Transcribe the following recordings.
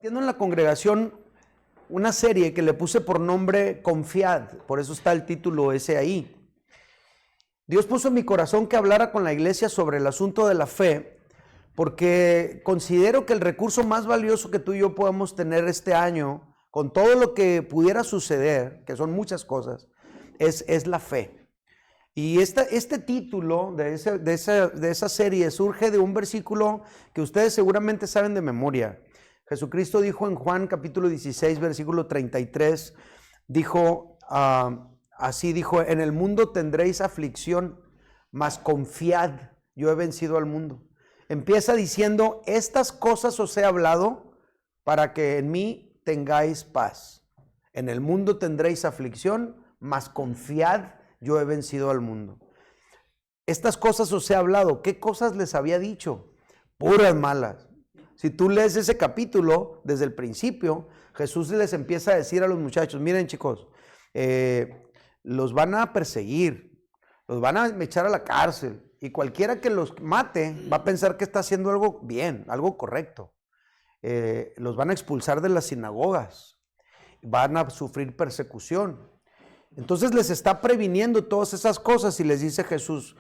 compartiendo en la congregación una serie que le puse por nombre Confiad, por eso está el título ese ahí. Dios puso en mi corazón que hablara con la iglesia sobre el asunto de la fe, porque considero que el recurso más valioso que tú y yo podamos tener este año, con todo lo que pudiera suceder, que son muchas cosas, es la fe. Y este título de esa serie surge de un versículo que ustedes seguramente saben de memoria. Jesucristo dijo en Juan capítulo 16, versículo 33, así dijo: en el mundo tendréis aflicción, mas confiad, yo he vencido al mundo. Empieza diciendo: estas cosas os he hablado para que en mí tengáis paz. En el mundo tendréis aflicción, mas confiad, yo he vencido al mundo. Estas cosas os he hablado. ¿Qué cosas les había dicho? Puras malas. Si tú lees ese capítulo desde el principio, Jesús les empieza a decir a los muchachos: miren, chicos, los van a perseguir, los van a echar a la cárcel, y cualquiera que los mate va a pensar que está haciendo algo bien, algo correcto. Los van a expulsar de las sinagogas, van a sufrir persecución. Entonces les está previniendo todas esas cosas y les dice Jesús: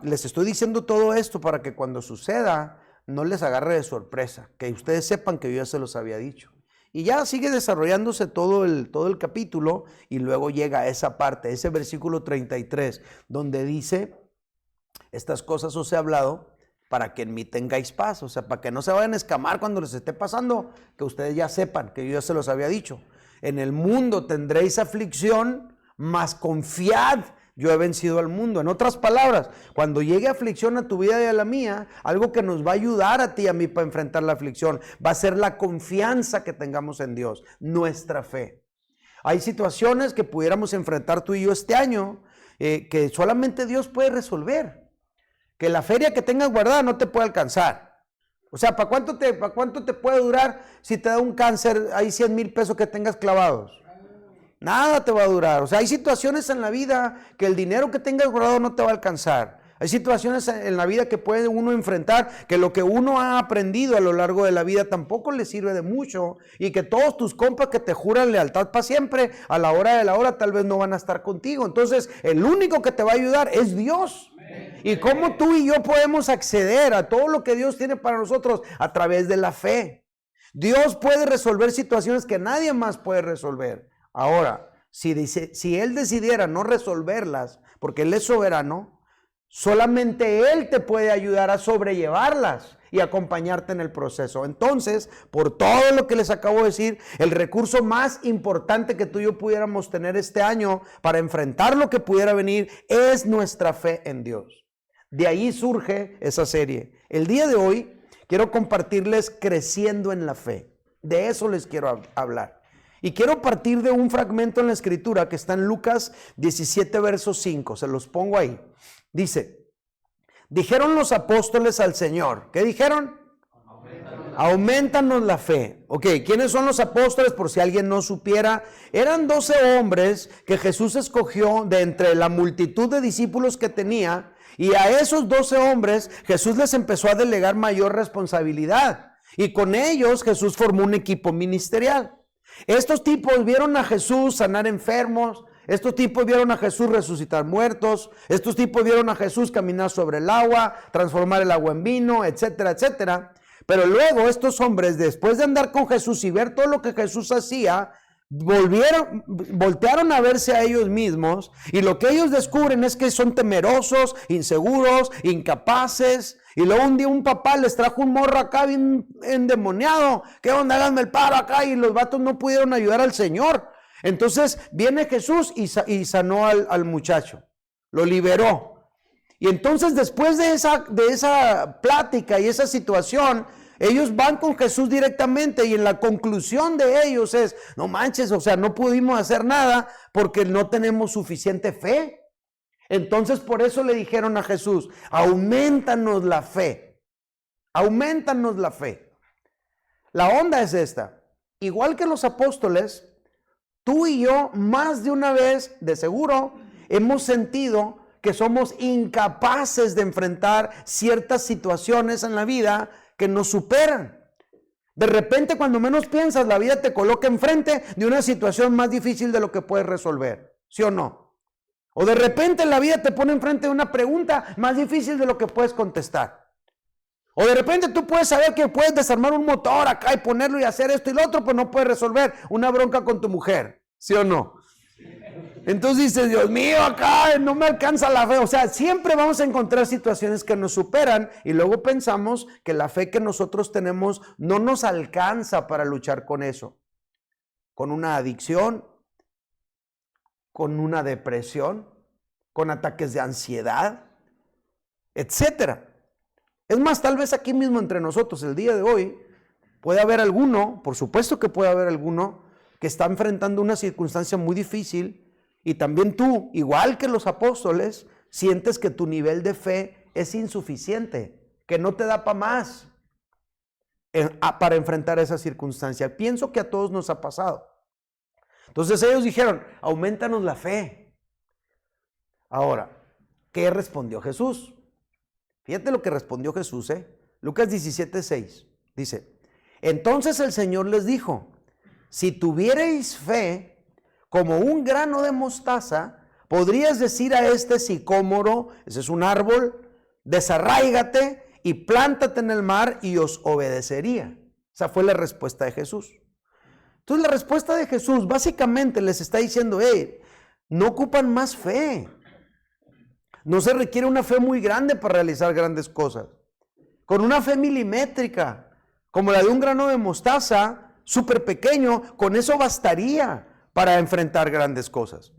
les estoy diciendo todo esto para que cuando suceda no les agarre de sorpresa, que ustedes sepan que yo ya se los había dicho. Y ya sigue desarrollándose todo el capítulo, y luego llega a esa parte, ese versículo 33, donde dice: estas cosas os he hablado para que en mí tengáis paz. O sea, para que no se vayan a escamar cuando les esté pasando, que ustedes ya sepan que yo ya se los había dicho. En el mundo tendréis aflicción, mas confiad, yo he vencido al mundo. En otras palabras, cuando llegue aflicción a tu vida y a la mía, algo que nos va a ayudar a ti y a mí para enfrentar la aflicción va a ser la confianza que tengamos en Dios, nuestra fe. Hay situaciones que pudiéramos enfrentar tú y yo este año, que solamente Dios puede resolver. Que la feria que tengas guardada no te puede alcanzar. O sea, ¿para cuánto te puede durar si te da un cáncer, hay 100,000 pesos que tengas clavados? Nada te va a durar. O sea, hay situaciones en la vida que el dinero que tengas guardado no te va a alcanzar. Hay situaciones en la vida que puede uno enfrentar que lo que uno ha aprendido a lo largo de la vida tampoco le sirve de mucho, y que todos tus compas que te juran lealtad para siempre, a la hora de la hora tal vez no van a estar contigo. Entonces, el único que te va a ayudar es Dios. Y cómo tú y yo podemos acceder a todo lo que Dios tiene para nosotros a través de la fe. Dios puede resolver situaciones que nadie más puede resolver. Ahora, si Él decidiera no resolverlas, porque Él es soberano, solamente Él te puede ayudar a sobrellevarlas y acompañarte en el proceso. Entonces, por todo lo que les acabo de decir, el recurso más importante que tú y yo pudiéramos tener este año para enfrentar lo que pudiera venir es nuestra fe en Dios. De ahí surge esa serie. El día de hoy quiero compartirles creciendo en la fe. De eso les quiero hablar. Y quiero partir de un fragmento en la Escritura que está en Lucas 17, verso 5. Se los pongo ahí. Dice: dijeron los apóstoles al Señor. ¿Qué dijeron? Aumentanos la fe. Ok, ¿quiénes son los apóstoles? Por si alguien no supiera, eran 12 hombres que Jesús escogió de entre la multitud de discípulos que tenía, y a esos 12 hombres Jesús les empezó a delegar mayor responsabilidad, y con ellos Jesús formó un equipo ministerial. Estos tipos vieron a Jesús sanar enfermos, estos tipos vieron a Jesús resucitar muertos, estos tipos vieron a Jesús caminar sobre el agua, transformar el agua en vino, etcétera, etcétera. Pero luego estos hombres, después de andar con Jesús y ver todo lo que Jesús hacía, voltearon a verse a ellos mismos, y lo que ellos descubren es que son temerosos, inseguros, incapaces. Y luego un día un papá les trajo un morro acá bien endemoniado. ¿Qué onda? Háganme el paro acá. Y los vatos no pudieron ayudar al Señor. Entonces viene Jesús y sanó al muchacho, lo liberó. Y entonces después de esa plática y esa situación, ellos van con Jesús directamente, y en la conclusión de ellos es: no manches, o sea, no pudimos hacer nada porque no tenemos suficiente fe. Entonces por eso le dijeron a Jesús: aumentanos la fe, aumentanos la fe. La onda es esta: igual que los apóstoles, tú y yo más de una vez, de seguro, hemos sentido que somos incapaces de enfrentar ciertas situaciones en la vida que nos superan. De repente, cuando menos piensas, la vida te coloca enfrente de una situación más difícil de lo que puedes resolver. ¿Sí o no? O de repente la vida te pone enfrente de una pregunta más difícil de lo que puedes contestar. O de repente tú puedes saber que puedes desarmar un motor acá y ponerlo y hacer esto y lo otro, pero no puedes resolver una bronca con tu mujer. ¿Sí o no? Entonces dices, Dios mío, acá no me alcanza la fe. O sea, siempre vamos a encontrar situaciones que nos superan y luego pensamos que la fe que nosotros tenemos no nos alcanza para luchar con eso. Con una adicción, con una depresión, con ataques de ansiedad, etcétera. Es más, tal vez aquí mismo entre nosotros el día de hoy puede haber alguno, por supuesto que puede haber alguno que está enfrentando una circunstancia muy difícil y también tú, igual que los apóstoles, sientes que tu nivel de fe es insuficiente, que no te da para más para enfrentar esa circunstancia. Pienso que a todos nos ha pasado. Entonces ellos dijeron, aumentanos la fe. Ahora, ¿qué respondió Jesús? Fíjate lo que respondió Jesús, Lucas 17:6 dice, entonces el Señor les dijo, si tuvierais fe como un grano de mostaza, podrías decir a este sicómoro, ese es un árbol, desarráigate y plántate en el mar y os obedecería. Esa fue la respuesta de Jesús. Entonces la respuesta de Jesús básicamente les está diciendo, no ocupan más fe. No se requiere una fe muy grande para realizar grandes cosas. Con una fe milimétrica, como la de un grano de mostaza, súper pequeño, con eso bastaría para enfrentar grandes cosas.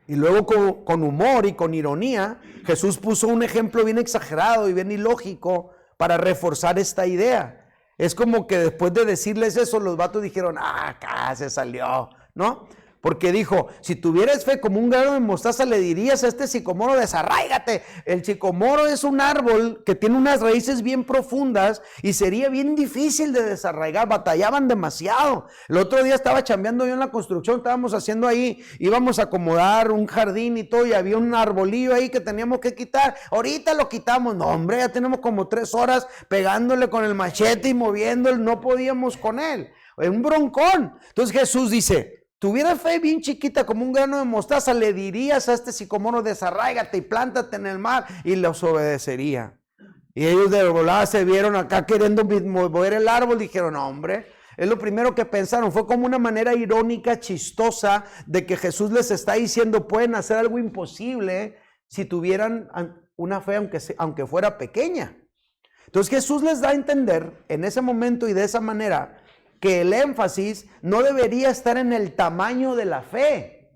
Y luego con humor y con ironía, Jesús puso un ejemplo bien exagerado y bien ilógico para reforzar esta idea. Es como que después de decirles eso, los vatos dijeron, acá se salió, ¿no? Porque dijo, si tuvieras fe como un grano de mostaza, le dirías a este sicomoro, desarráigate. El sicomoro es un árbol que tiene unas raíces bien profundas y sería bien difícil de desarraigar, batallaban demasiado. El otro día estaba chambeando yo en la construcción, estábamos haciendo ahí, íbamos a acomodar un jardín y todo, y había un arbolillo ahí que teníamos que quitar. Ahorita lo quitamos, no hombre, ya tenemos como 3 horas pegándole con el machete y moviéndolo, no podíamos con él. Es un broncón. Entonces Jesús dice, tuviera fe bien chiquita como un grano de mostaza, le dirías a este sicomoro, desarráigate y plántate en el mar, y los obedecería. Y ellos de volada se vieron acá queriendo mover el árbol, dijeron, no hombre, es lo primero que pensaron. Fue como una manera irónica, chistosa, de que Jesús les está diciendo, pueden hacer algo imposible si tuvieran una fe aunque fuera pequeña. Entonces Jesús les da a entender en ese momento y de esa manera que el énfasis no debería estar en el tamaño de la fe.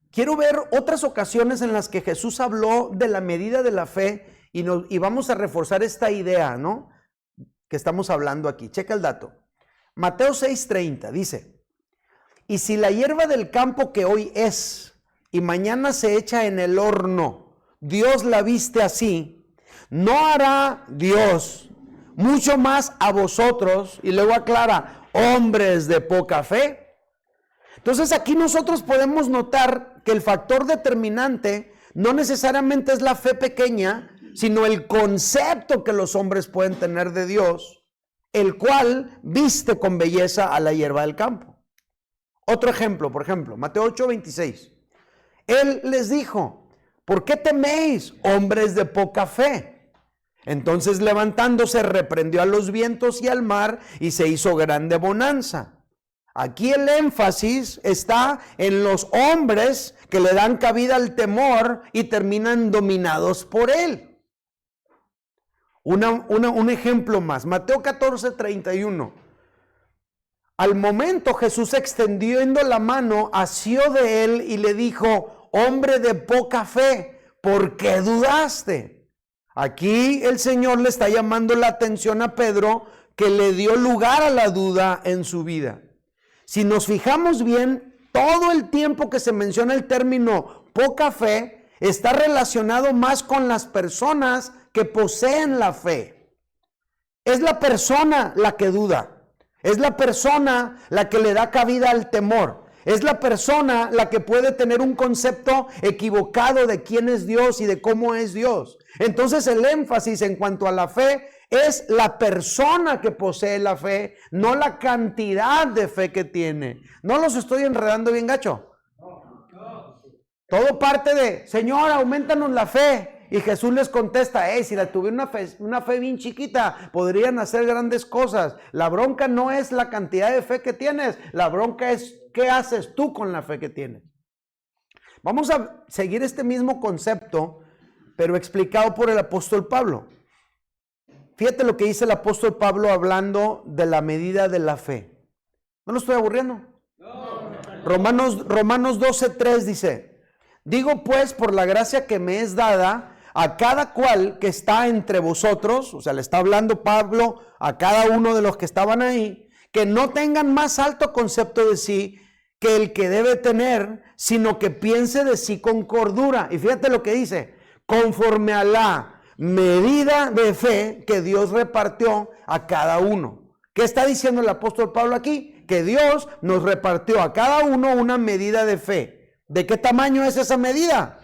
Quiero ver otras ocasiones en las que Jesús habló de la medida de la fe y vamos a reforzar esta idea, ¿no? Que estamos hablando aquí. Checa el dato. Mateo 6:30 dice, y si la hierba del campo que hoy es y mañana se echa en el horno, Dios la viste así, ¿no hará Dios mucho más a vosotros? Y luego aclara, hombres de poca fe. Entonces aquí nosotros podemos notar que el factor determinante no necesariamente es la fe pequeña, sino el concepto que los hombres pueden tener de Dios, el cual viste con belleza a la hierba del campo. Otro ejemplo, por ejemplo, Mateo 8:26. Él les dijo, ¿por qué teméis, hombres de poca fe? Entonces levantándose reprendió a los vientos y al mar y se hizo grande bonanza. Aquí el énfasis está en los hombres que le dan cabida al temor y terminan dominados por él. Un ejemplo más, Mateo 14:31. Al momento Jesús extendiendo la mano asió de él y le dijo, hombre de poca fe, ¿por qué dudaste? Aquí el Señor le está llamando la atención a Pedro, que le dio lugar a la duda en su vida. Si nos fijamos bien, todo el tiempo que se menciona el término poca fe está relacionado más con las personas que poseen la fe. Es la persona la que duda, es la persona la que le da cabida al temor. Es la persona la que puede tener un concepto equivocado de quién es Dios y de cómo es Dios. Entonces el énfasis en cuanto a la fe es la persona que posee la fe, no la cantidad de fe que tiene. ¿No los estoy enredando bien gacho? Todo parte de, Señor, aumentanos la fe. Y Jesús les contesta, si la tuvieran una fe bien chiquita, podrían hacer grandes cosas. La bronca no es la cantidad de fe que tienes, la bronca es qué haces tú con la fe que tienes. Vamos a seguir este mismo concepto, pero explicado por el apóstol Pablo. Fíjate lo que dice el apóstol Pablo hablando de la medida de la fe. ¿No lo estoy aburriendo? No. Romanos 12:3 dice, digo pues por la gracia que me es dada a cada cual que está entre vosotros, o sea, le está hablando Pablo a cada uno de los que estaban ahí, que no tengan más alto concepto de sí que el que debe tener, sino que piense de sí con cordura. Y fíjate lo que dice, conforme a la medida de fe que Dios repartió a cada uno. ¿Qué está diciendo el apóstol Pablo aquí? Que Dios nos repartió a cada uno una medida de fe. ¿De qué tamaño es esa medida?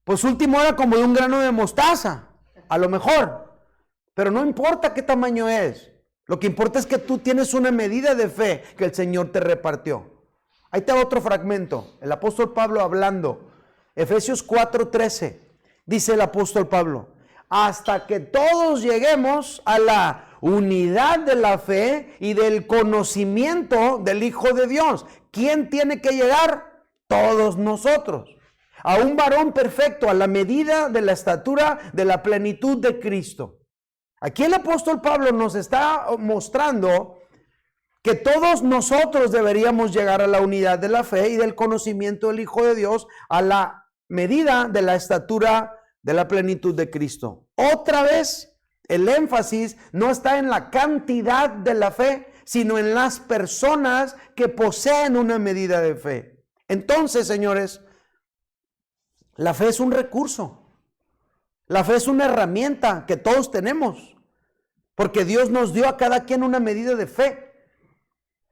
Pues último era como de un grano de mostaza, a lo mejor. Pero no importa qué tamaño es. Lo que importa es que tú tienes una medida de fe que el Señor te repartió. Ahí te va otro fragmento. El apóstol Pablo hablando. Efesios 4:13. Dice el apóstol Pablo. Hasta que todos lleguemos a la unidad de la fe y del conocimiento del Hijo de Dios. ¿Quién tiene que llegar? Todos nosotros. A un varón perfecto, a la medida de la estatura de la plenitud de Cristo. Aquí el apóstol Pablo nos está mostrando que todos nosotros deberíamos llegar a la unidad de la fe y del conocimiento del Hijo de Dios, a la medida de la estatura de la plenitud de Cristo. Otra vez, el énfasis no está en la cantidad de la fe, sino en las personas que poseen una medida de fe. Entonces, señores, la fe es un recurso. La fe es una herramienta que todos tenemos, porque Dios nos dio a cada quien una medida de fe.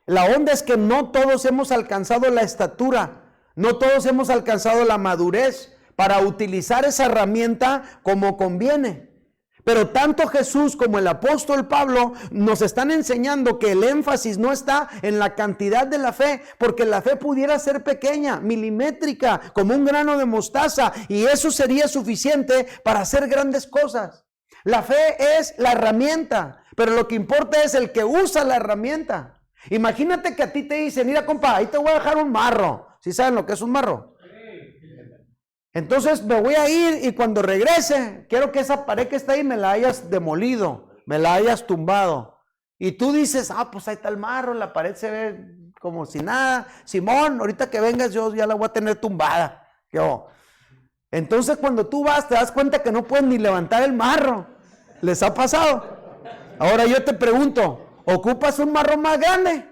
La onda es que no todos hemos alcanzado la estatura, no todos hemos alcanzado la madurez para utilizar esa herramienta como conviene. Pero tanto Jesús como el apóstol Pablo nos están enseñando que el énfasis no está en la cantidad de la fe, porque la fe pudiera ser pequeña, milimétrica, como un grano de mostaza, y eso sería suficiente para hacer grandes cosas. La fe es la herramienta, pero lo que importa es el que usa la herramienta. Imagínate que a ti te dicen, mira compa, ahí te voy a dejar un marro. ¿Sí saben lo que es un marro? Entonces me voy a ir y cuando regrese, quiero que esa pared que está ahí me la hayas demolido, me la hayas tumbado. Y tú dices, pues ahí está el marro, la pared se ve como si nada. Simón, ahorita que vengas yo ya la voy a tener tumbada. Entonces cuando tú vas te das cuenta que no puedes ni levantar el marro. ¿Les ha pasado? Ahora yo te pregunto, ¿ocupas un marro más grande?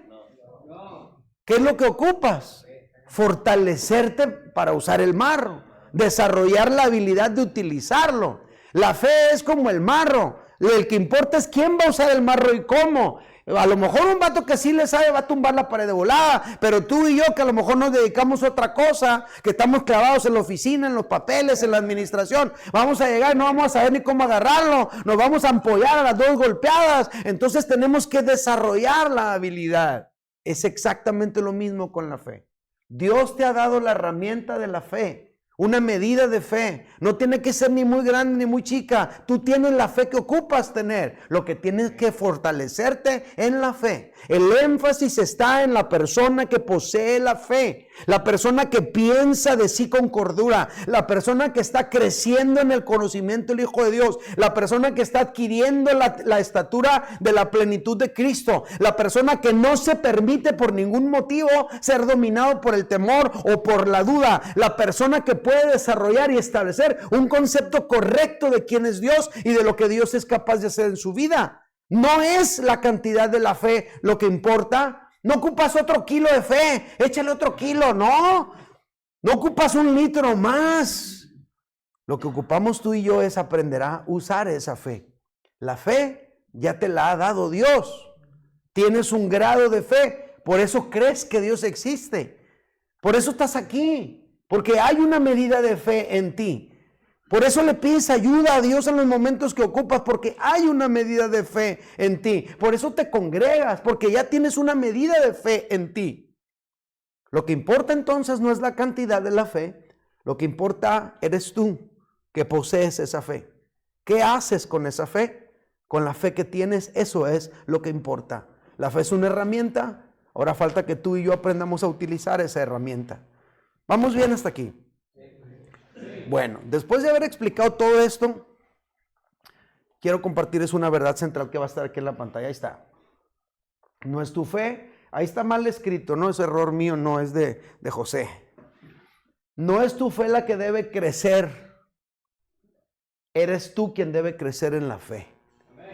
¿Qué es lo que ocupas? Fortalecerte para usar el marro. Desarrollar la habilidad de utilizarlo. La fe es como el marro. El que importa es quién va a usar el marro y cómo. A lo mejor un vato que sí le sabe va a tumbar la pared de volada, pero tú y yo que a lo mejor nos dedicamos a otra cosa, que estamos clavados en la oficina, en los papeles, en la administración, vamos a llegar y no vamos a saber ni cómo agarrarlo, nos vamos a ampollar a las dos golpeadas. Entonces tenemos que desarrollar la habilidad. Es exactamente lo mismo con la fe. Dios te ha dado la herramienta de la fe. Una medida de fe. No tiene que ser ni muy grande ni muy chica. Tú tienes la fe que ocupas tener. Lo que tienes que fortalecerte en la fe. El énfasis está en la persona que posee la fe. La persona que piensa de sí con cordura. La persona que está creciendo en el conocimiento del Hijo de Dios. La persona que está adquiriendo la estatura de la plenitud de Cristo. La persona que no se permite por ningún motivo ser dominado por el temor o por la duda. La persona que puede desarrollar y establecer un concepto correcto de quién es Dios y de lo que Dios es capaz de hacer en su vida. No es la cantidad de la fe lo que importa. No ocupas otro kilo de fe, échale otro kilo, no. No ocupas un litro más. Lo que ocupamos tú y yo es aprender a usar esa fe. La fe ya te la ha dado Dios. Tienes un grado de fe Por eso crees que Dios existe. Por eso estás aquí. Porque hay una medida de fe en ti. Por eso le pides ayuda a Dios en los momentos que ocupas, porque hay una medida de fe en ti. Por eso te congregas, porque ya tienes una medida de fe en ti. Lo que importa entonces no es la cantidad de la fe, lo que importa eres tú que posees esa fe. ¿Qué haces con esa fe? Con la fe que tienes, eso es lo que importa. La fe es una herramienta, ahora falta que tú y yo aprendamos a utilizar esa herramienta. ¿Vamos bien hasta aquí? Bueno, después de haber explicado todo esto, quiero compartirles una verdad central que va a estar aquí en la pantalla. Ahí está. No es tu fe, ahí está mal escrito, no es error mío, no es de José. No es tu fe la que debe crecer, eres tú quien debe crecer en la fe.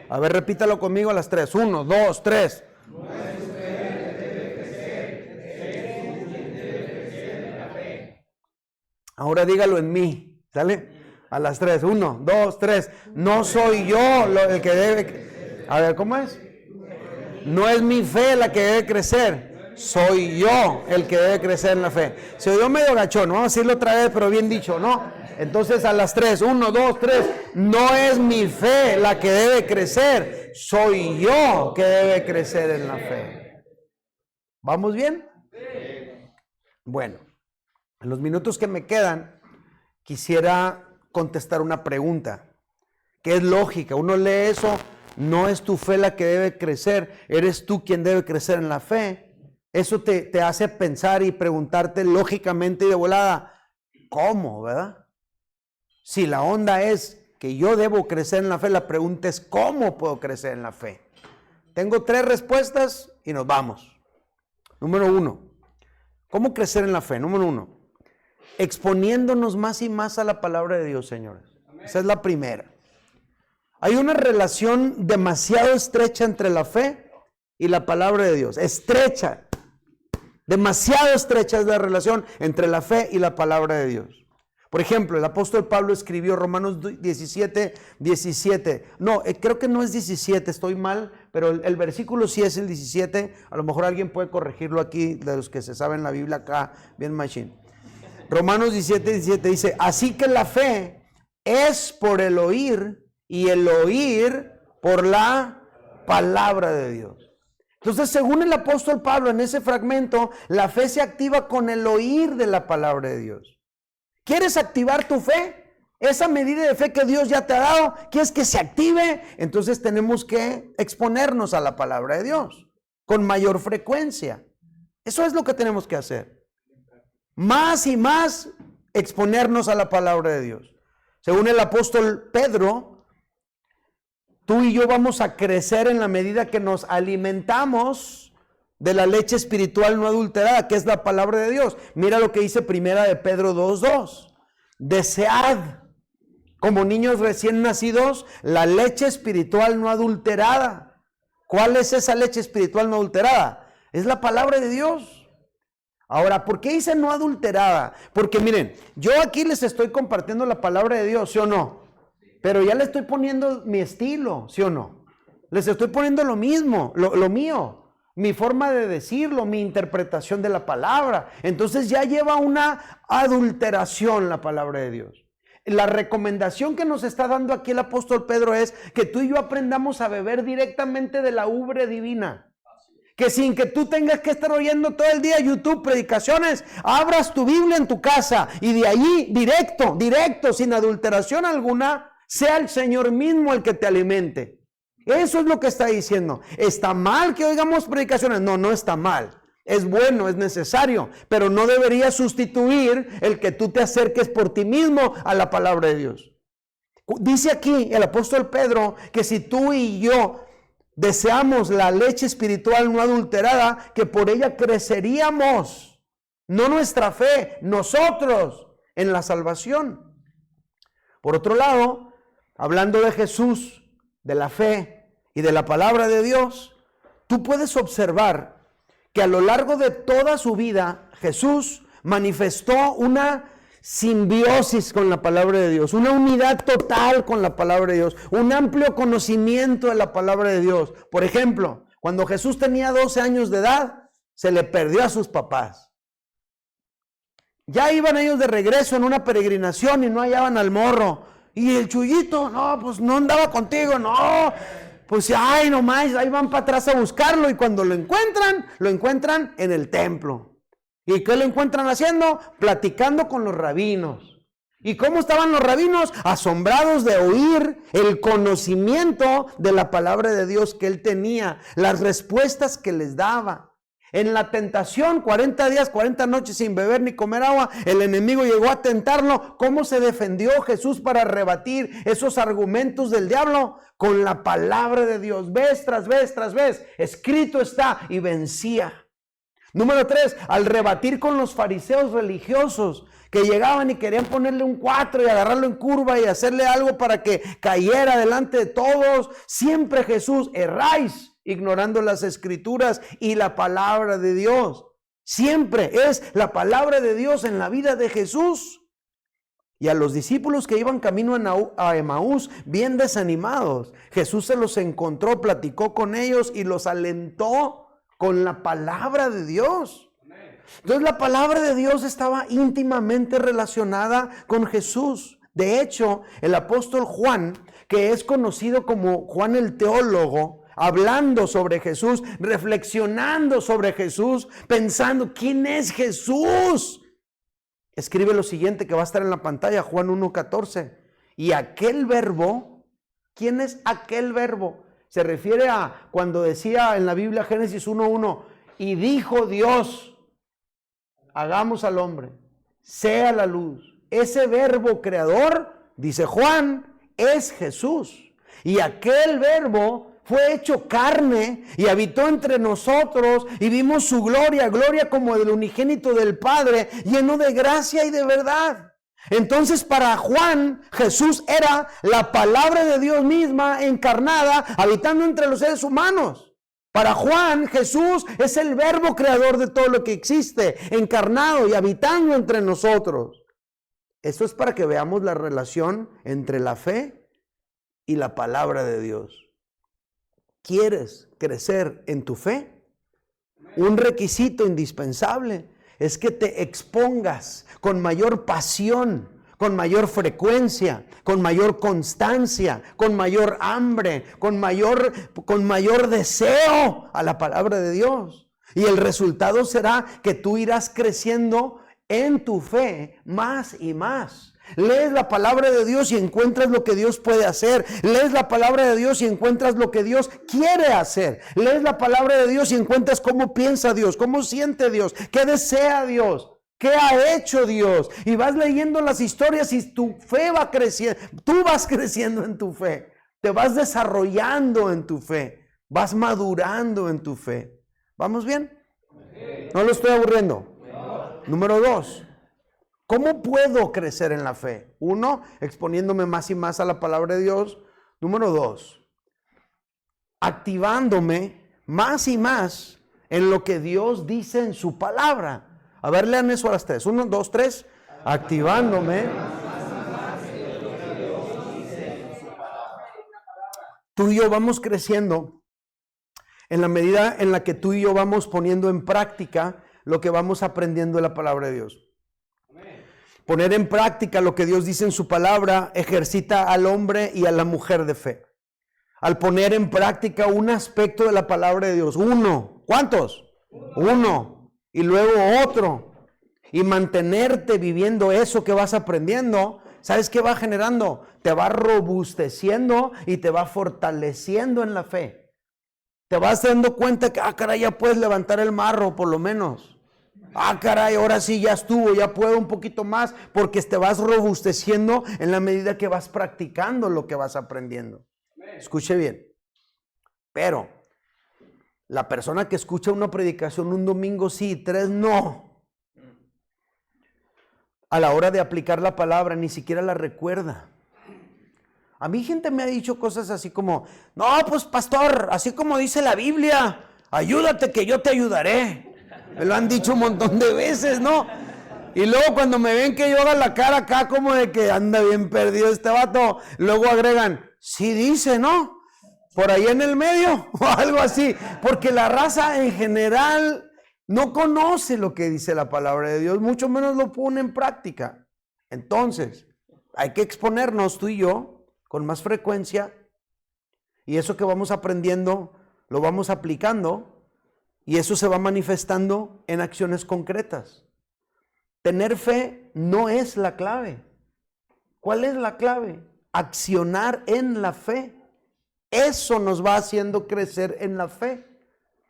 A ver, repítalo conmigo a las 3. 1, 2, 3. No es tu fe la que debe crecer, eres tú quien debe crecer en la fe. Ahora dígalo en mí, ¿sale? A las 3. 1, 2, 3. No soy yo el que debe... A ver, ¿cómo es? No es mi fe la que debe crecer, soy yo el que debe crecer en la fe. Se oyó medio gachón, vamos a decirlo otra vez, pero bien dicho, ¿no? Entonces a las 3, 1, 2, 3, no es mi fe la que debe crecer, soy yo que debe crecer en la fe. ¿Vamos bien? Bueno, en los minutos que me quedan, quisiera contestar una pregunta, que es lógica. Uno lee eso, no es tu fe la que debe crecer, eres tú quien debe crecer en la fe. Eso te hace pensar y preguntarte lógicamente y de volada, ¿cómo, verdad? Si la onda es que yo debo crecer en la fe, la pregunta es ¿cómo puedo crecer en la fe? Tengo 3 respuestas y nos vamos. Número 1, ¿cómo crecer en la fe? Número 1, exponiéndonos más y más a la palabra de Dios, señores. Esa es la primera. Hay una relación demasiado estrecha entre la fe y la palabra de Dios. Estrecha. Demasiado estrecha es la relación entre la fe y la palabra de Dios. Por ejemplo, el apóstol Pablo escribió Romanos 17, 17. No, creo que no es 17, estoy mal, pero el versículo sí es el 17. A lo mejor alguien puede corregirlo aquí, de los que se saben la Biblia acá, bien machine. Romanos 17, 17 dice, así que la fe es por el oír y el oír por la palabra de Dios. Entonces, según el apóstol Pablo en ese fragmento, la fe se activa con el oír de la palabra de Dios. ¿Quieres activar tu fe? Esa medida de fe que Dios ya te ha dado, ¿quieres que se active? Entonces tenemos que exponernos a la palabra de Dios con mayor frecuencia. Eso es lo que tenemos que hacer. Más y más exponernos a la palabra de Dios. Según el apóstol Pedro, tú y yo vamos a crecer en la medida que nos alimentamos de la leche espiritual no adulterada, que es la palabra de Dios. Mira lo que dice primera de Pedro 2:2. Desead, como niños recién nacidos, la leche espiritual no adulterada. ¿Cuál es esa leche espiritual no adulterada? Es la palabra de Dios. Ahora, ¿por qué dice no adulterada? Porque miren, yo aquí les estoy compartiendo la palabra de Dios, ¿sí o no? Pero ya le estoy poniendo mi estilo, ¿sí o no? Les estoy poniendo lo mismo, lo mío. Mi forma de decirlo, mi interpretación de la palabra. Entonces ya lleva una adulteración la palabra de Dios. La recomendación que nos está dando aquí el apóstol Pedro es que tú y yo aprendamos a beber directamente de la ubre divina. Que sin que tú tengas que estar oyendo todo el día YouTube, predicaciones, abras tu Biblia en tu casa y de allí directo, sin adulteración alguna, sea el Señor mismo el que te alimente. Eso es lo que está diciendo. ¿Está mal que oigamos predicaciones? No, no está mal. Es bueno, es necesario, pero no debería sustituir el que tú te acerques por ti mismo a la palabra de Dios. Dice aquí el apóstol Pedro que si tú y yo deseamos la leche espiritual no adulterada, que por ella creceríamos, no nuestra fe, nosotros en la salvación. Por otro lado, hablando de Jesús, de la fe y de la palabra de Dios, tú puedes observar que a lo largo de toda su vida Jesús manifestó una simbiosis con la palabra de Dios, una unidad total con la palabra de Dios, un amplio conocimiento de la palabra de Dios. Por ejemplo, cuando Jesús tenía 12 años de edad, se le perdió a sus papás. Ya iban ellos de regreso en una peregrinación y no hallaban al morro. Y el Chuyito, no, pues no andaba contigo, no. Pues ay, nomás, ahí van para atrás a buscarlo y cuando lo encuentran en el templo. ¿Y qué lo encuentran haciendo? Platicando con los rabinos. ¿Y cómo estaban los rabinos? Asombrados de oír el conocimiento de la palabra de Dios que él tenía, las respuestas que les daba. En la tentación, 40 días, 40 noches sin beber ni comer agua, el enemigo llegó a tentarlo. ¿Cómo se defendió Jesús para rebatir esos argumentos del diablo? Con la palabra de Dios, vez tras vez tras vez, escrito está, y vencía. Número 3, al rebatir con los fariseos religiosos que llegaban y querían ponerle un 4 y agarrarlo en curva y hacerle algo para que cayera delante de todos, siempre Jesús, erráis, ignorando las escrituras y la palabra de Dios. Siempre es la palabra de Dios en la vida de Jesús. Y a los discípulos que iban camino a Emaús, bien desanimados, Jesús se los encontró, platicó con ellos y los alentó con la palabra de Dios. Entonces la palabra de Dios estaba íntimamente relacionada con Jesús. De hecho, el apóstol Juan, que es conocido como Juan el teólogo, hablando sobre Jesús, reflexionando sobre Jesús, pensando, ¿quién es Jesús? Escribe lo siguiente que va a estar en la pantalla, Juan 1:14. Y aquel verbo, ¿quién es aquel verbo? Se refiere a cuando decía en la Biblia Génesis 1:1, y dijo Dios, hagamos al hombre, sea la luz. Ese verbo creador, dice Juan, es Jesús. Y aquel verbo fue hecho carne y habitó entre nosotros y vimos su gloria, gloria como del unigénito del Padre, lleno de gracia y de verdad. Entonces para Juan, Jesús era la palabra de Dios misma encarnada, habitando entre los seres humanos. Para Juan, Jesús es el verbo creador de todo lo que existe, encarnado y habitando entre nosotros. Esto es para que veamos la relación entre la fe y la palabra de Dios. ¿Quieres crecer en tu fe? Un requisito indispensable es que te expongas con mayor pasión, con mayor frecuencia, con mayor constancia, con mayor hambre, con mayor deseo a la palabra de Dios. Y el resultado será que tú irás creciendo en tu fe más y más. Lees la palabra de Dios y encuentras lo que Dios puede hacer. Lees la palabra de Dios y encuentras lo que Dios quiere hacer. Lees la palabra de Dios y encuentras cómo piensa Dios, cómo siente Dios, qué desea Dios, qué ha hecho Dios. Y vas leyendo las historias y tu fe va creciendo. Tú vas creciendo en tu fe. Te vas desarrollando en tu fe. Vas madurando en tu fe. ¿Vamos bien? ¿No lo estoy aburriendo? Número 2. ¿Cómo puedo crecer en la fe? 1, exponiéndome más y más a la palabra de Dios. Número 2, activándome más y más en lo que Dios dice en su palabra. A ver, lean eso a las 3. 1, 2, 3. Activándome. Tú y yo vamos creciendo en la medida en la que tú y yo vamos poniendo en práctica lo que vamos aprendiendo de la palabra de Dios. Poner en práctica lo que Dios dice en su palabra ejercita al hombre y a la mujer de fe. Al poner en práctica un aspecto de la palabra de Dios, uno, ¿cuántos? Uno, y luego otro, y mantenerte viviendo eso que vas aprendiendo, ¿sabes qué va generando? Te va robusteciendo y te va fortaleciendo en la fe. Te vas dando cuenta que, caray, ya puedes levantar el marro por lo menos. Caray, ahora sí ya estuvo, ya puedo un poquito más, porque te vas robusteciendo en la medida que vas practicando lo que vas aprendiendo. Escuche bien. Pero la persona que escucha una predicación un domingo sí, 3 no, a la hora de aplicar la palabra ni siquiera la recuerda. A mí gente me ha dicho cosas así como, no, pues pastor, así como dice la Biblia, ayúdate que yo te ayudaré. Me lo han dicho un montón de veces, ¿no? Y luego cuando me ven que yo haga la cara acá como de que anda bien perdido este vato, luego agregan, sí dice, ¿no? Por ahí en el medio o algo así. Porque la raza en general no conoce lo que dice la palabra de Dios, mucho menos lo pone en práctica. Entonces, hay que exponernos tú y yo con más frecuencia, y eso que vamos aprendiendo lo vamos aplicando, y eso se va manifestando en acciones concretas. Tener fe no es la clave. ¿Cuál es la clave? Accionar en la fe. Eso nos va haciendo crecer en la fe.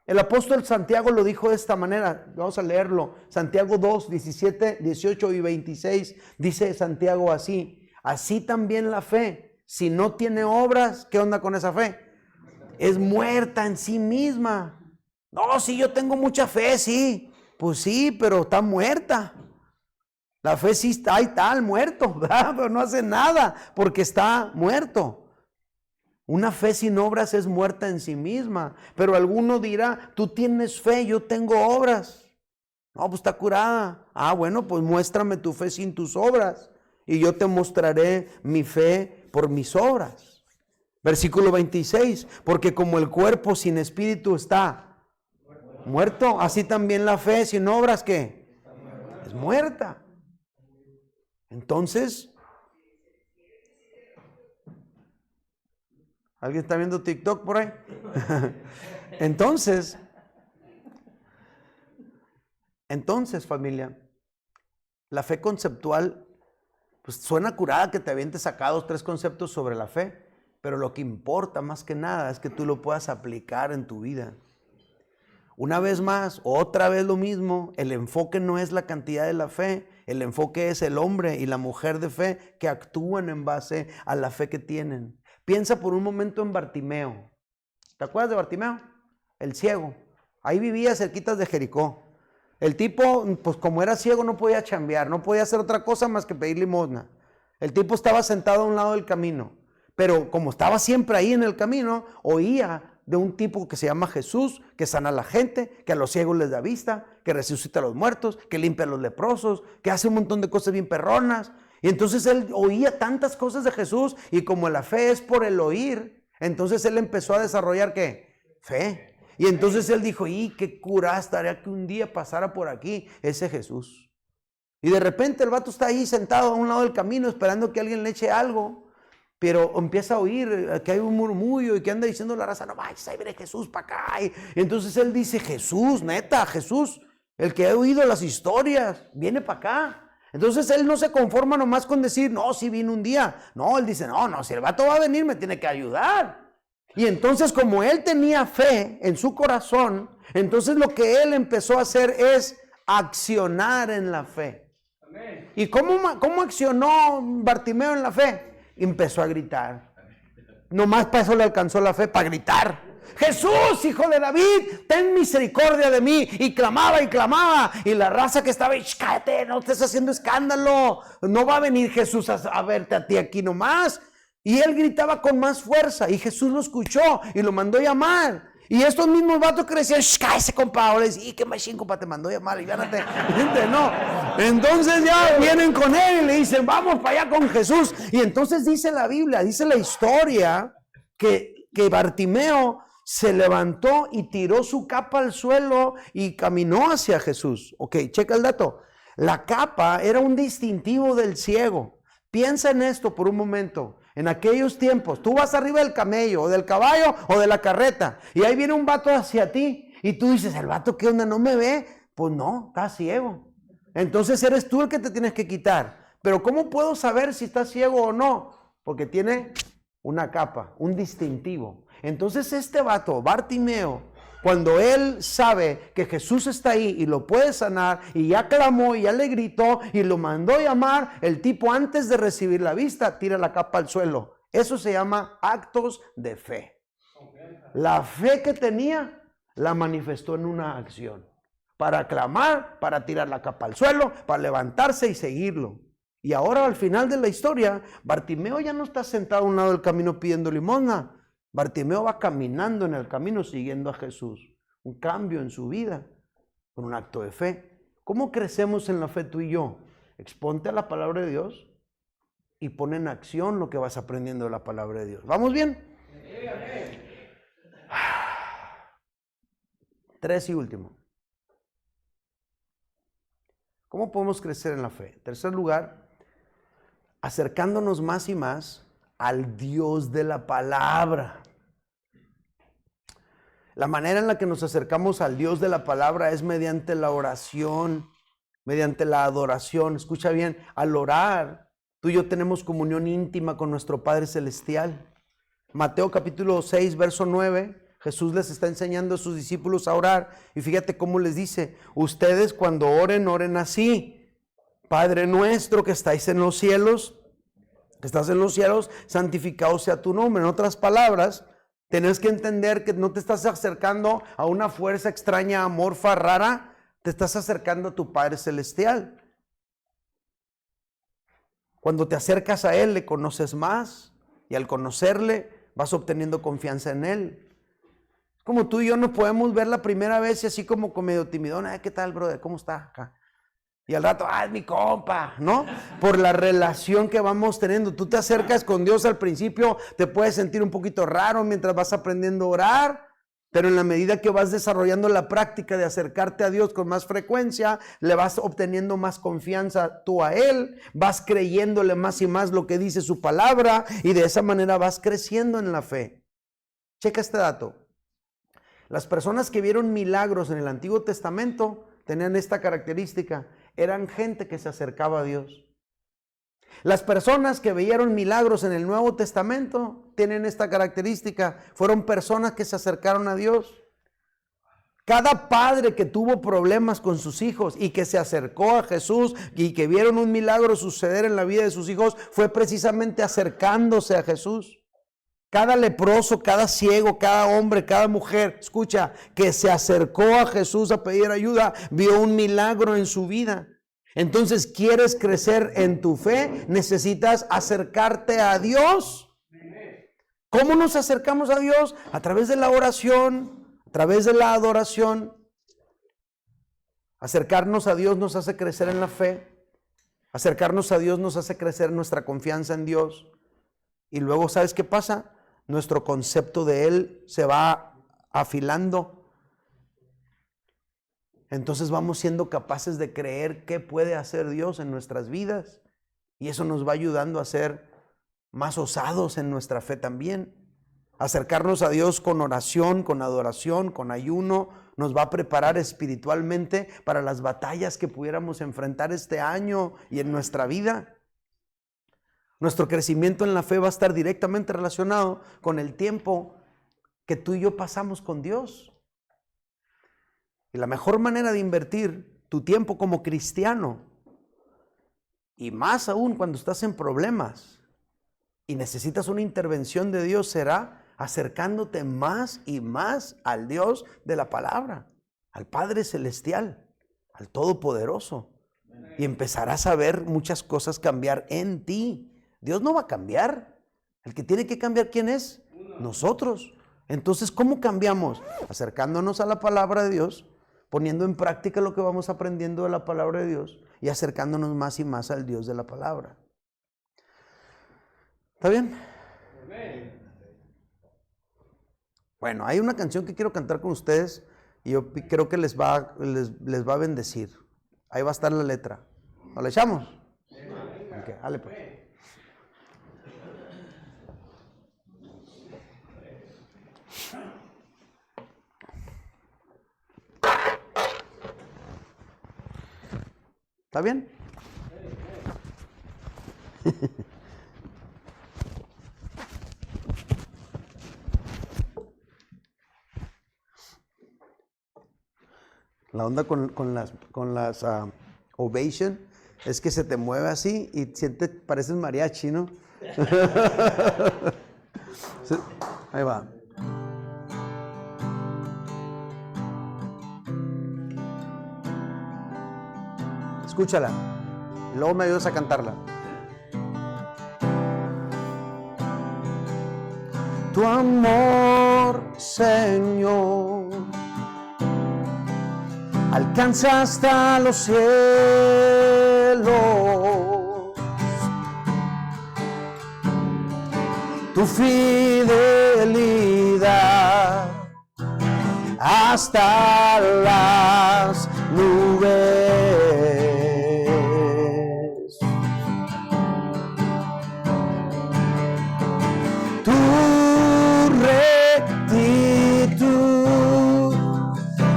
El apóstol Santiago lo dijo de esta manera. Vamos a leerlo. Santiago 2, 17, 18 y 26. Dice Santiago así. Así también la fe, si no tiene obras, ¿qué onda con esa fe? Es muerta en sí misma. No, sí, yo tengo mucha fe, sí. Pues sí, pero está muerta. La fe sí está ahí, tal, muerto, ¿verdad? Pero no hace nada porque está muerto. Una fe sin obras es muerta en sí misma. Pero alguno dirá, tú tienes fe, yo tengo obras. No, pues está curada. Ah, bueno, pues muéstrame tu fe sin tus obras, y yo te mostraré mi fe por mis obras. Versículo 26, porque como el cuerpo sin espíritu está muerto, así también la fe sin obras, ¿qué? Es muerta. Entonces, ¿alguien está viendo TikTok por ahí? Entonces, familia, la fe conceptual, pues suena curada que te avientes acá 2, 3 conceptos sobre la fe, pero lo que importa más que nada es que tú lo puedas aplicar en tu vida. Una vez más, otra vez lo mismo, el enfoque no es la cantidad de la fe, el enfoque es el hombre y la mujer de fe que actúan en base a la fe que tienen. Piensa por un momento en Bartimeo. ¿Te acuerdas de Bartimeo? El ciego. Ahí vivía cerquitas de Jericó. El tipo, pues como era ciego, no podía chambear, no podía hacer otra cosa más que pedir limosna. El tipo estaba sentado a un lado del camino, pero como estaba siempre ahí en el camino, oía de un tipo que se llama Jesús, que sana a la gente, que a los ciegos les da vista, que resucita a los muertos, que limpia a los leprosos, que hace un montón de cosas bien perronas. Y entonces él oía tantas cosas de Jesús, y como la fe es por el oír, entonces él empezó a desarrollar ¿qué? Fe. Y entonces él dijo, y qué curada estaría que un día pasara por aquí ese Jesús. Y de repente el vato está ahí sentado a un lado del camino esperando que alguien le eche algo, pero empieza a oír que hay un murmullo y que anda diciendo la raza, no vayas, ahí viene Jesús para acá. Y entonces él dice, Jesús, neta, Jesús, el que ha oído las historias, viene para acá. Entonces él no se conforma nomás con decir, no, sí vino un día. No, él dice, no, si el vato va a venir me tiene que ayudar. Y entonces como él tenía fe en su corazón, entonces lo que él empezó a hacer es accionar en la fe. Amén. ¿Y cómo accionó Bartimeo en la fe? Empezó a gritar. Nomás para eso le alcanzó la fe, para gritar. Jesús, hijo de David, ten misericordia de mí. Y clamaba y clamaba. Y la raza que estaba ahí, cállate, no estés haciendo escándalo. No va a venir Jesús a verte a ti aquí nomás. Y él gritaba con más fuerza, y Jesús lo escuchó y lo mandó llamar. Y estos mismos vatos que decían, cállese, compa, ahora dicen, y qué machín, compa, te mandó llamar, y gánate. No. Entonces ya vienen con él y le dicen, vamos para allá con Jesús. Y entonces dice la Biblia, dice la historia, que Bartimeo se levantó y tiró su capa al suelo y caminó hacia Jesús. Ok, checa el dato. La capa era un distintivo del ciego. Piensa en esto por un momento. En aquellos tiempos, tú vas arriba del camello, o del caballo, o de la carreta, y ahí viene un vato hacia ti, y tú dices, ¿el vato qué onda? ¿No me ve? Pues no, está ciego. Entonces eres tú el que te tienes que quitar. Pero ¿cómo puedo saber si está ciego o no? Porque tiene una capa, un distintivo. Entonces este vato, Bartimeo, cuando él sabe que Jesús está ahí y lo puede sanar, y ya clamó y ya le gritó y lo mandó llamar, el tipo antes de recibir la vista tira la capa al suelo. Eso se llama actos de fe. La fe que tenía la manifestó en una acción. Para clamar, para tirar la capa al suelo, para levantarse y seguirlo. Y ahora al final de la historia, Bartimeo ya no está sentado a un lado del camino pidiendo limosna. Bartimeo va caminando en el camino siguiendo a Jesús. Un cambio en su vida con un acto de fe. ¿Cómo crecemos en la fe tú y yo? Exponte a la palabra de Dios y pon en acción lo que vas aprendiendo de la palabra de Dios. ¿Vamos bien? Sí. 3 y último. ¿Cómo podemos crecer en la fe? En tercer lugar, acercándonos más y más al Dios de la palabra. La manera en la que nos acercamos al Dios de la palabra es mediante la oración, mediante la adoración. Escucha bien, al orar, tú y yo tenemos comunión íntima con nuestro Padre Celestial. Mateo capítulo 6, verso 9, Jesús les está enseñando a sus discípulos a orar. Y fíjate cómo les dice, ustedes cuando oren, oren así. Padre nuestro que estáis en los cielos, que estás en los cielos, santificado sea tu nombre. En otras palabras, tienes que entender que no te estás acercando a una fuerza extraña, amorfa, rara. Te estás acercando a tu Padre Celestial. Cuando te acercas a Él, le conoces más. Y al conocerle, vas obteniendo confianza en Él. Como tú y yo no podemos ver la primera vez y así como medio timidón. ¿Qué tal, brother? ¿Cómo está acá? Y al rato, es mi compa, ¿no? Por la relación que vamos teniendo. Tú te acercas con Dios al principio, te puedes sentir un poquito raro mientras vas aprendiendo a orar, pero en la medida que vas desarrollando la práctica de acercarte a Dios con más frecuencia, le vas obteniendo más confianza tú a Él, vas creyéndole más y más lo que dice su palabra y de esa manera vas creciendo en la fe. Checa este dato. Las personas que vieron milagros en el Antiguo Testamento tenían esta característica. Eran gente que se acercaba a Dios. Las personas que vieron milagros en el Nuevo Testamento tienen esta característica. Fueron personas que se acercaron a Dios. Cada padre que tuvo problemas con sus hijos y que se acercó a Jesús y que vieron un milagro suceder en la vida de sus hijos fue precisamente acercándose a Jesús. Cada leproso, cada ciego, cada hombre, cada mujer, escucha, que se acercó a Jesús a pedir ayuda, vio un milagro en su vida. Entonces, ¿quieres crecer en tu fe? Necesitas acercarte a Dios. ¿Cómo nos acercamos a Dios? A través de la oración, a través de la adoración. Acercarnos a Dios nos hace crecer en la fe. Acercarnos a Dios nos hace crecer nuestra confianza en Dios. Y luego, ¿sabes qué pasa? Nuestro concepto de Él se va afilando. Entonces vamos siendo capaces de creer qué puede hacer Dios en nuestras vidas. Y eso nos va ayudando a ser más osados en nuestra fe también. Acercarnos a Dios con oración, con adoración, con ayuno, nos va a preparar espiritualmente para las batallas que pudiéramos enfrentar este año y en nuestra vida. Nuestro crecimiento en la fe va a estar directamente relacionado con el tiempo que tú y yo pasamos con Dios. Y la mejor manera de invertir tu tiempo como cristiano, y más aún cuando estás en problemas y necesitas una intervención de Dios, será acercándote más y más al Dios de la palabra, al Padre Celestial, al Todopoderoso. Y empezarás a ver muchas cosas cambiar en ti. Dios no va a cambiar. El que tiene que cambiar, ¿quién es? Nosotros. Entonces, ¿cómo cambiamos? Acercándonos a la palabra de Dios, poniendo en práctica lo que vamos aprendiendo de la palabra de Dios y acercándonos más y más al Dios de la palabra. ¿Está bien? Bueno, hay una canción que quiero cantar con ustedes y yo creo que les va a bendecir. Ahí va a estar la letra. ¿Nos la echamos? Okay, dale pues. ¿Está bien? La onda con las ovation es que se te mueve así y pareces mariachi, ¿no? Ahí va. Escúchala y luego me ayudas a cantarla. Tu amor, Señor, alcanza hasta los cielos. Tu fidelidad hasta las nubes.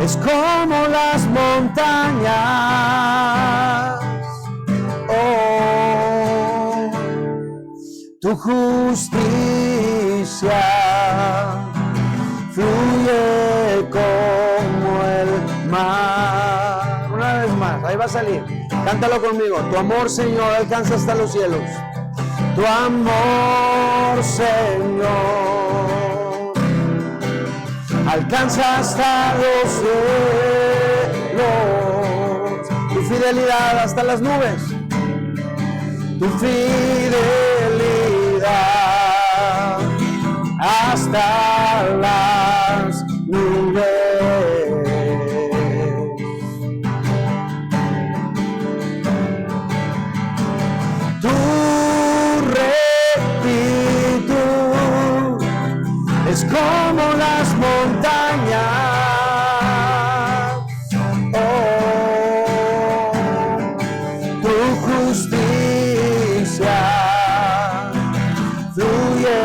es como las montañas. Oh, tu justicia fluye como el mar. Una vez más, ahí va a salir. Cántalo conmigo. Tu amor, Señor, alcanza hasta los cielos. Tu amor, Señor, alcanza hasta los cielos. Tu fidelidad hasta las nubes. Tu fidelidad hasta las nubes. Tu rectitud es como las montañas. Oh, tu justicia fluye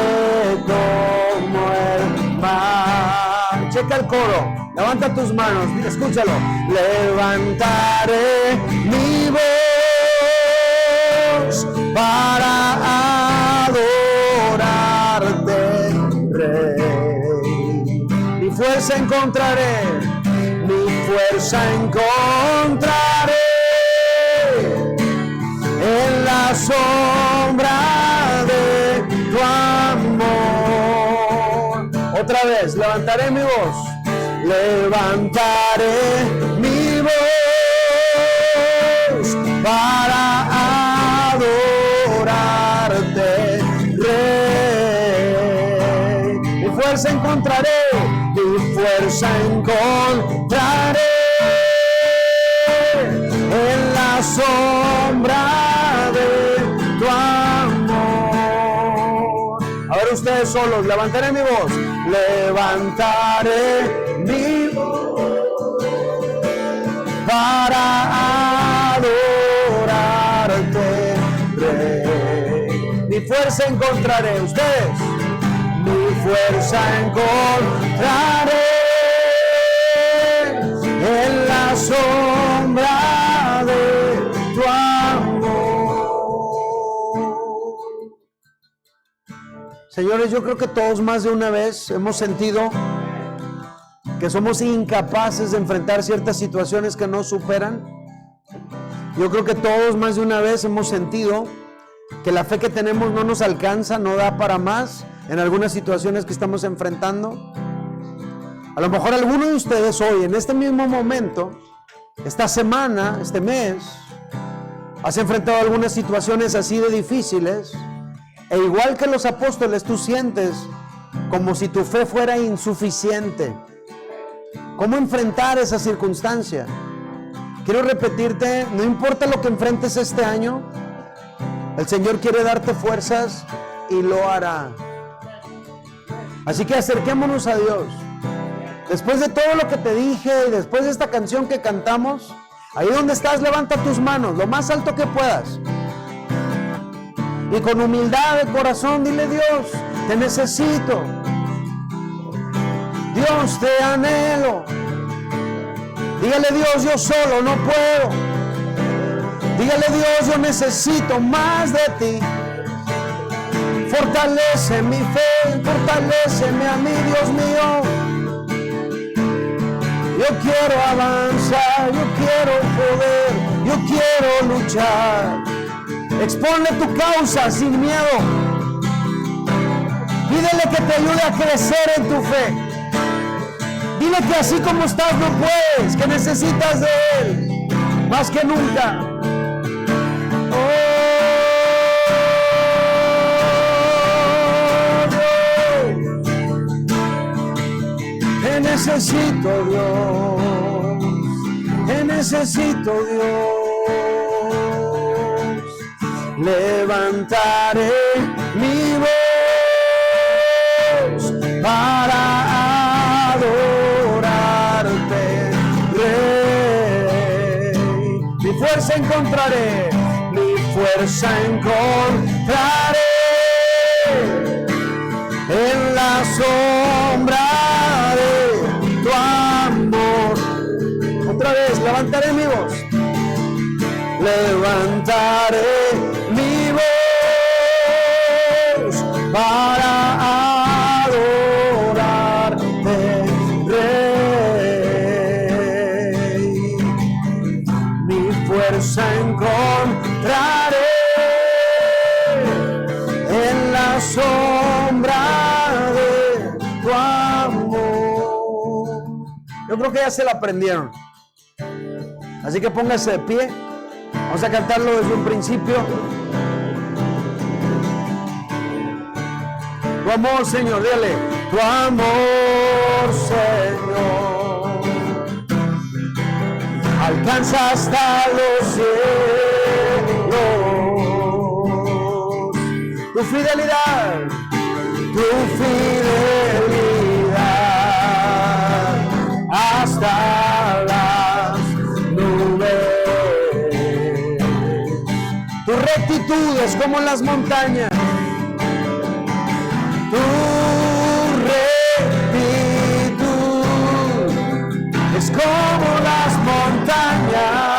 como el mar. Checa el coro. Levanta tus manos. Escúchalo. Levantaré mi voz para adorarte, Rey. Mi fuerza encontraré, mi fuerza encontraré en la sombra de tu amor. Otra vez, levantaré mi voz, levantaré mi voz para adorarte, Rey. Mi fuerza encontraré, mi fuerza encontraré en la sombra de tu amor. Ahora ustedes solos, levantaré mi voz, levantaré mi voz para adorarte, Rey. Mi fuerza encontraré, ustedes, mi fuerza encontraré en la sombra de tu amor. Señores, yo creo que todos más de una vez hemos sentido que somos incapaces de enfrentar ciertas situaciones que nos superan. Yo creo que todos más de una vez hemos sentido que la fe que tenemos no nos alcanza, no da para más en algunas situaciones que estamos enfrentando. A lo mejor alguno de ustedes hoy, en este mismo momento, esta semana, este mes, has enfrentado algunas situaciones así de difíciles, e igual que los apóstoles, tú sientes como si tu fe fuera insuficiente. ¿Cómo enfrentar esa circunstancia? Quiero repetirte, no importa lo que enfrentes este año, el Señor quiere darte fuerzas y lo hará. Así que acerquémonos a Dios. Después de todo lo que te dije y después de esta canción que cantamos, ahí donde estás, levanta tus manos lo más alto que puedas. Y con humildad de corazón dile: Dios, te necesito. Dios, te anhelo. Dígale: Dios, yo solo no puedo. Dígale: Dios, yo necesito más de ti. Fortalece mi fe, fortaléceme a mí, Dios mío. Yo quiero avanzar, yo quiero poder, yo quiero luchar. Exponle tu causa sin miedo. Pídele que te ayude a crecer en tu fe. Dile que así como estás no puedes, que necesitas de Él más que nunca. Te necesito, Dios, te necesito, Dios. Levantaré mi voz para adorarte, Rey. Mi fuerza encontraré, mi fuerza encontraré en la sombra de tu amor, Yo creo que ya se la aprendieron. Así que póngase de pie. Vamos a cantarlo desde un principio. Tu amor, Señor, dígale. Tu amor, Señor, alcanza hasta los cielos. Tu fidelidad hasta las nubes. Tu rectitud es como las montañas. Tu rectitud es como las montañas.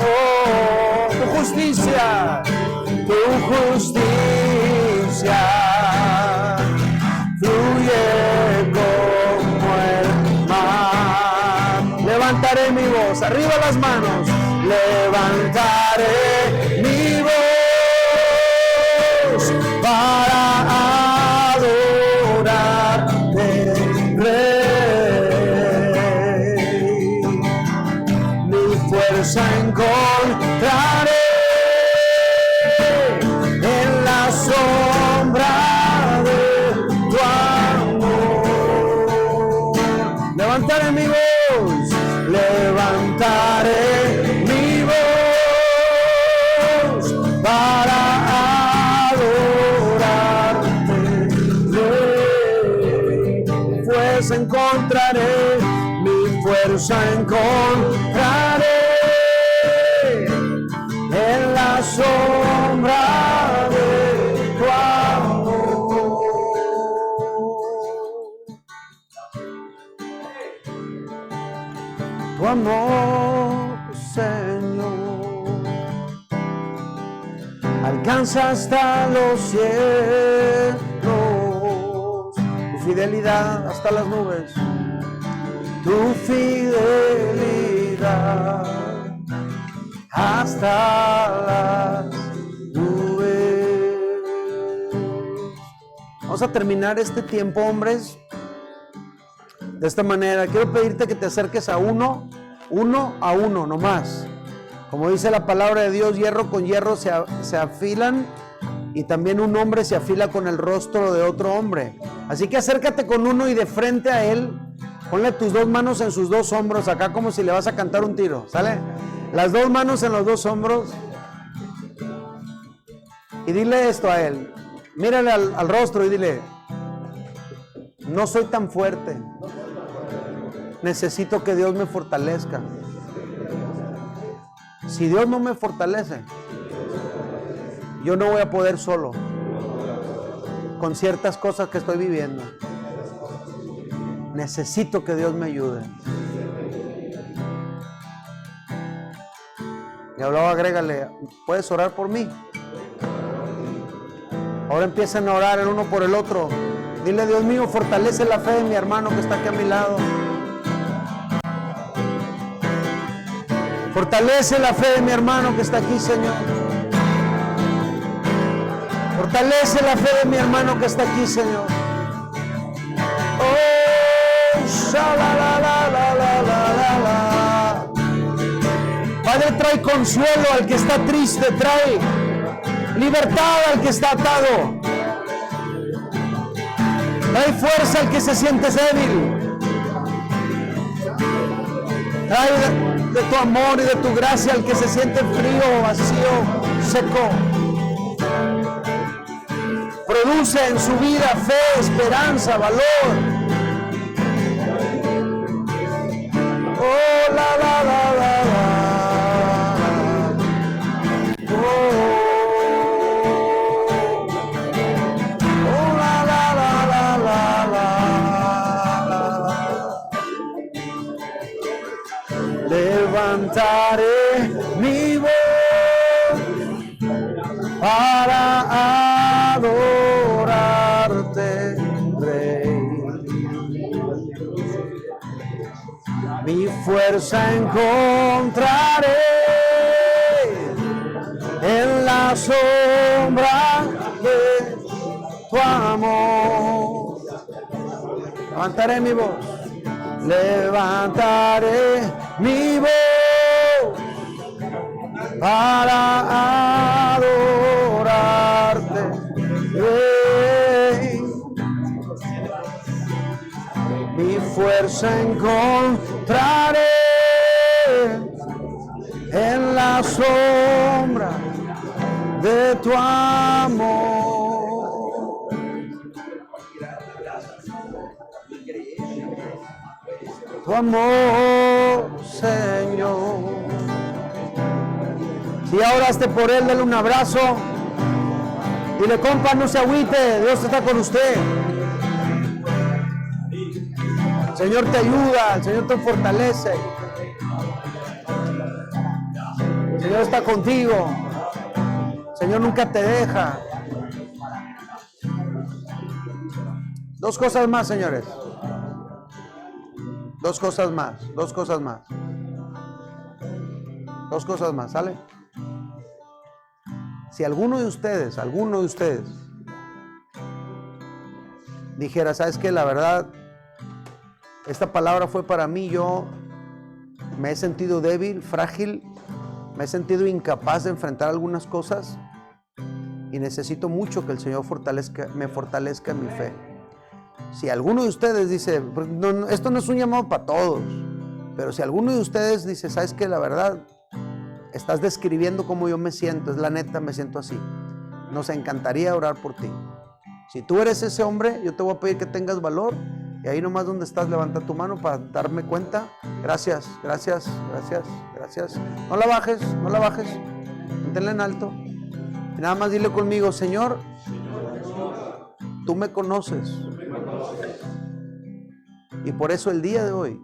Oh, tu justicia fluye como el mar. Levantaré mi voz, arriba las manos. Levantaré mi voz para adorarte, Rey. Mi fuerza encontraré en la sombra de tu amor. Levantaré mi voz, levantaré mi voz para adorarte, Rey. Mi fuerza encontraré, mi fuerza encontraré en la sombra de tu amor. Tu amor, Señor, alcanza hasta los cielos. Tu fidelidad hasta las nubes. Tu fidelidad hasta las nubes. Vamos a terminar este tiempo, hombres, de esta manera. Quiero pedirte que te acerques a uno a uno, nomás. Como dice la palabra de Dios, hierro con hierro se afilan, y también un hombre se afila con el rostro de otro hombre. Así que acércate con uno y de frente a él, ponle tus dos manos en sus dos hombros, acá como si le vas a cantar un tiro, ¿sale? Las dos manos en los dos hombros, y dile esto a él. Mírale al rostro y dile: no soy tan fuerte, necesito que Dios me fortalezca. Si Dios no me fortalece, yo no voy a poder solo con ciertas cosas que estoy viviendo. Necesito que Dios me ayude. Y hablaba, agrégale: ¿puedes orar por mí? Ahora empiezan a orar el uno por el otro. Dile: Dios mío, fortalece la fe de mi hermano que está aquí a mi lado. Fortalece la fe de mi hermano que está aquí, Señor. Fortalece la fe de mi hermano que está aquí, Señor. Oh, la. Padre, trae consuelo al que está triste, trae libertad al que está atado, trae fuerza al que se siente débil, trae de tu amor y de tu gracia al que se siente frío, vacío, seco. Produce en su vida fe, esperanza, valor. Oh, la. Levantaré mi voz para adorarte, Rey. Mi fuerza encontraré en la sombra de tu amor. Levantaré mi voz. Levantaré mi voz para adorarte, Rey. Mi fuerza encontraré en la sombra de tu amor. Tu amor, Señor. Si ya oraste por él, dale un abrazo. Dile, compa, no se agüite, Dios está con usted. El Señor te ayuda, el Señor te fortalece. El Señor está contigo. El Señor nunca te deja. Dos cosas más, señores. Dos cosas más. ¿Sale? Si alguno de ustedes dijera, ¿sabes qué? La verdad, esta palabra fue para mí, yo me he sentido débil, frágil, me he sentido incapaz de enfrentar algunas cosas y necesito mucho que el Señor me fortalezca en mi fe. Si alguno de ustedes dice, no, esto no es un llamado para todos, pero si alguno de ustedes dice, ¿sabes qué? La verdad, estás describiendo cómo yo me siento, es la neta, me siento así. Nos encantaría orar por ti. Si tú eres ese hombre, yo te voy a pedir que tengas valor y ahí nomás donde estás, levanta tu mano para darme cuenta. Gracias. No la bajes, manténla en alto. Y nada más dile conmigo, Señor, tú me conoces. Y por eso el día de hoy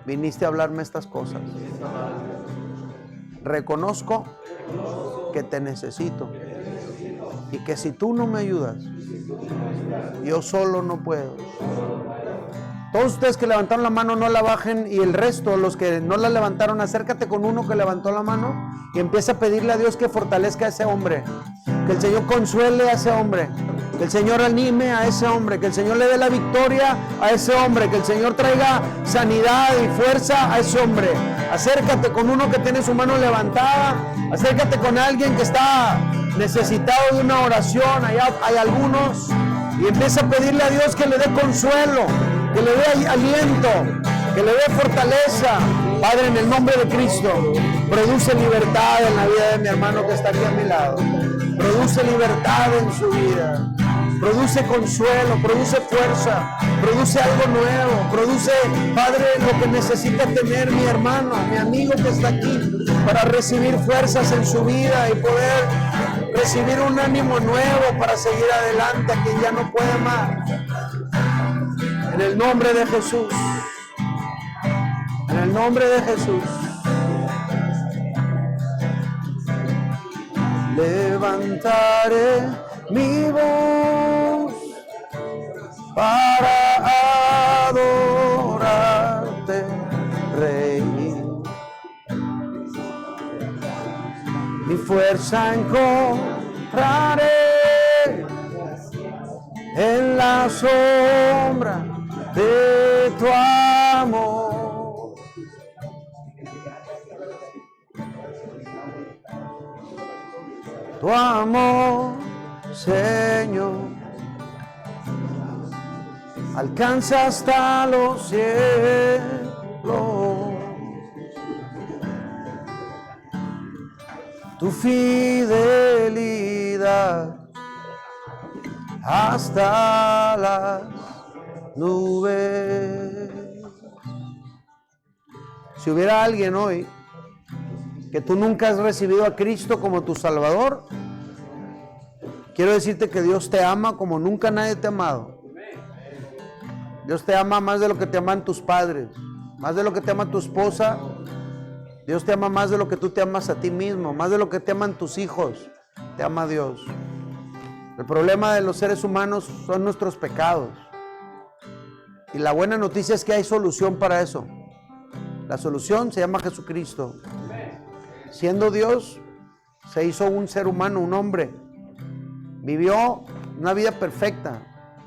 viniste a hablarme estas cosas. Reconozco que te necesito y que si tú no me ayudas, yo solo no puedo. Todos ustedes que levantaron la mano, no la bajen, y el resto, los que no la levantaron, acércate con uno que levantó la mano y empieza a pedirle a Dios que fortalezca a ese hombre, que el Señor consuele a ese hombre, que el Señor anime a ese hombre, que el Señor le dé la victoria a ese hombre, que el Señor traiga sanidad y fuerza a ese hombre. Acércate con uno que tiene su mano levantada, acércate con alguien que está necesitado de una oración, allá hay algunos, y empieza a pedirle a Dios que le dé consuelo, que le dé aliento, que le dé fortaleza. Padre, en el nombre de Cristo, produce libertad en la vida de mi hermano que está aquí a mi lado. Produce libertad en su vida. Produce consuelo, produce fuerza, produce algo nuevo, produce, Padre, lo que necesita tener mi hermano, mi amigo que está aquí, para recibir fuerzas en su vida y poder recibir un ánimo nuevo para seguir adelante a quien ya no puede más. En el nombre de Jesús. En el nombre de Jesús. Levantaré mi voz para adorarte, Rey. Mi fuerza encontraré en la sombra de tu amor. Tu amor, Señor, alcanza hasta los cielos. Tu fidelidad hasta las nubes. Si hubiera alguien hoy que tú nunca has recibido a Cristo como tu Salvador, quiero decirte que Dios te ama como nunca nadie te ha amado. Dios te ama más de lo que te aman tus padres, más de lo que te ama tu esposa. Dios te ama más de lo que tú te amas a ti mismo, más de lo que te aman tus hijos. Te ama Dios. El problema de los seres humanos son nuestros pecados. Y la buena noticia es que hay solución para eso. La solución se llama Jesucristo. Siendo Dios, se hizo un ser humano, un hombre. Vivió una vida perfecta.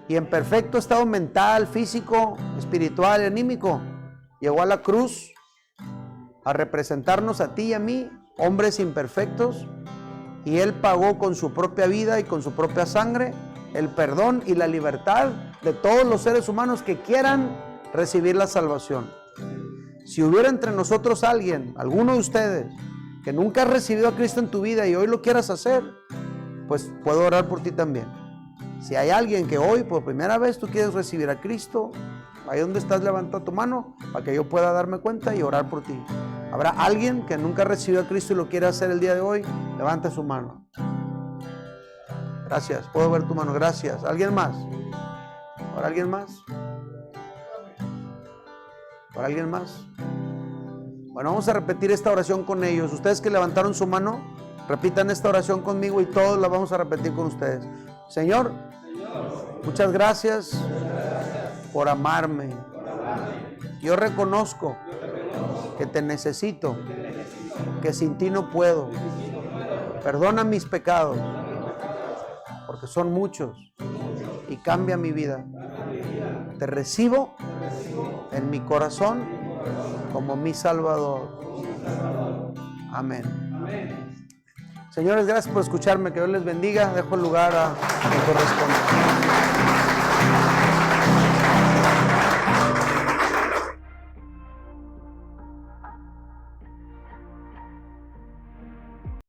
y en perfecto estado mental, físico, espiritual y anímico, llegó a la cruz a representarnos a ti y a mí, hombres imperfectos, y Él pagó con su propia vida y con su propia sangre el perdón y la libertad de todos los seres humanos que quieran recibir la salvación. Si hubiera entre nosotros alguien, alguno de ustedes, que nunca has recibido a Cristo en tu vida y hoy lo quieras hacer, pues puedo orar por ti también. Si hay alguien que hoy por primera vez tú quieres recibir a Cristo, ahí donde estás, levanta tu mano para que yo pueda darme cuenta y orar por ti. ¿Habrá alguien que nunca recibió a Cristo y lo quiere hacer el día de hoy? Levanta su mano. Gracias, puedo ver tu mano, gracias. ¿Alguien más? ¿Para alguien más? ¿Para alguien más? Bueno, vamos a repetir esta oración con ellos. Ustedes que levantaron su mano, repitan esta oración conmigo y todos la vamos a repetir con ustedes. Señor, muchas gracias por amarme. Yo reconozco que te necesito, que sin ti no puedo. Perdona mis pecados, porque son muchos, y cambia mi vida. Te recibo en mi corazón como mi Salvador. Amén. Señores, gracias por escucharme. Que Dios les bendiga. Dejo el lugar a que corresponda.